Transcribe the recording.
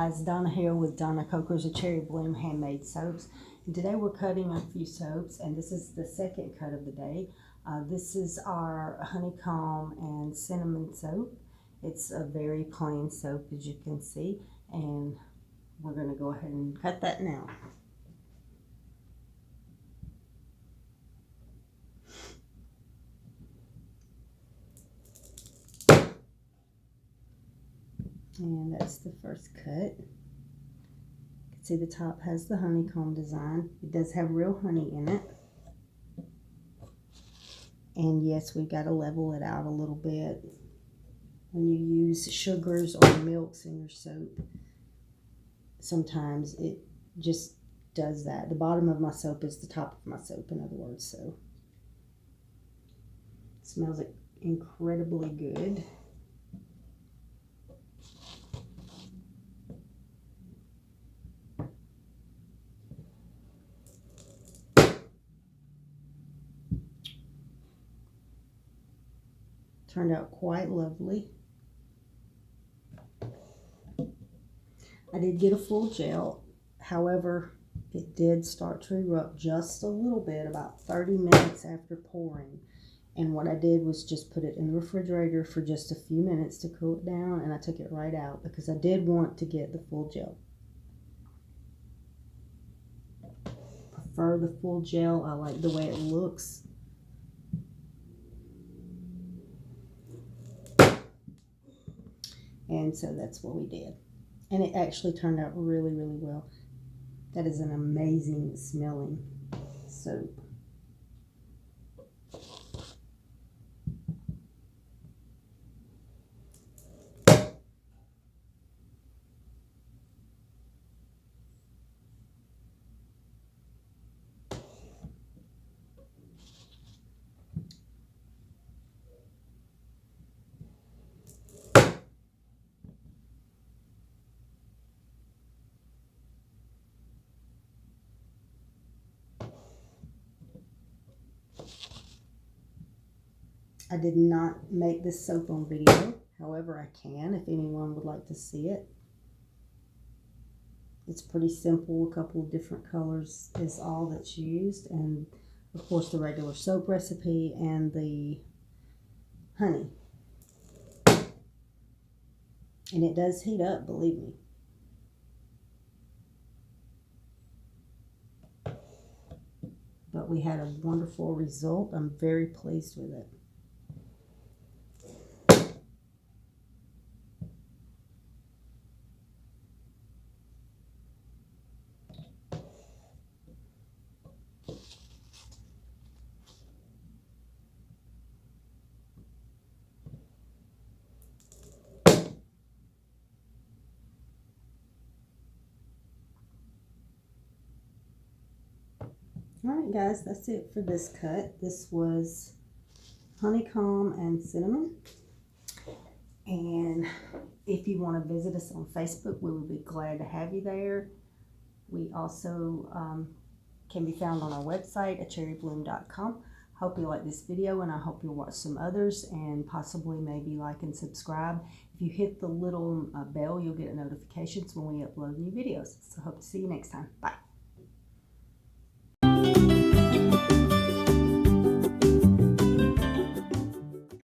guys, Donna here with Donna Coker's A Cherry Bloom Handmade Soaps. And today we're cutting a few soaps, and this is the second cut of the day. This is our honeycomb and cinnamon soap. It's a very plain soap, as you can see, and we're going to go ahead and cut that now. And that's the first cut. You can see the top has the honeycomb design. It does have real honey in it. And yes, we've got to level it out a little bit. When you use sugars or milks in your soap, sometimes it just does that. The bottom of my soap is the top of my soap, in other words. So it smells incredibly good. Turned out quite lovely. I did get a full gel, however, it did start to erupt just a little bit about 30 minutes after pouring. And what I did was just put it in the refrigerator for just a few minutes to cool it down, and I took it right out because I did want to get the full gel. Prefer the full gel. I like the way it looks. And so that's what we did. And it actually turned out really, really well. That is an amazing smelling soap. I did not make this soap on video. However, I can if anyone would like to see it. It's pretty simple. A couple of different colors is all that's used. And of course the regular soap recipe and the honey. And it does heat up, believe me. But we had a wonderful result. I'm very pleased with it. Alright guys, that's it for this cut. This was honeycomb and cinnamon. And if you want to visit us on Facebook, we would be glad to have you there. We also can be found on our website at cherrybloom.com. Hope you like this video, and I hope you'll watch some others and possibly maybe like and subscribe. If you hit the little bell, you'll get notifications when we upload new videos. So hope to see you next time. Bye.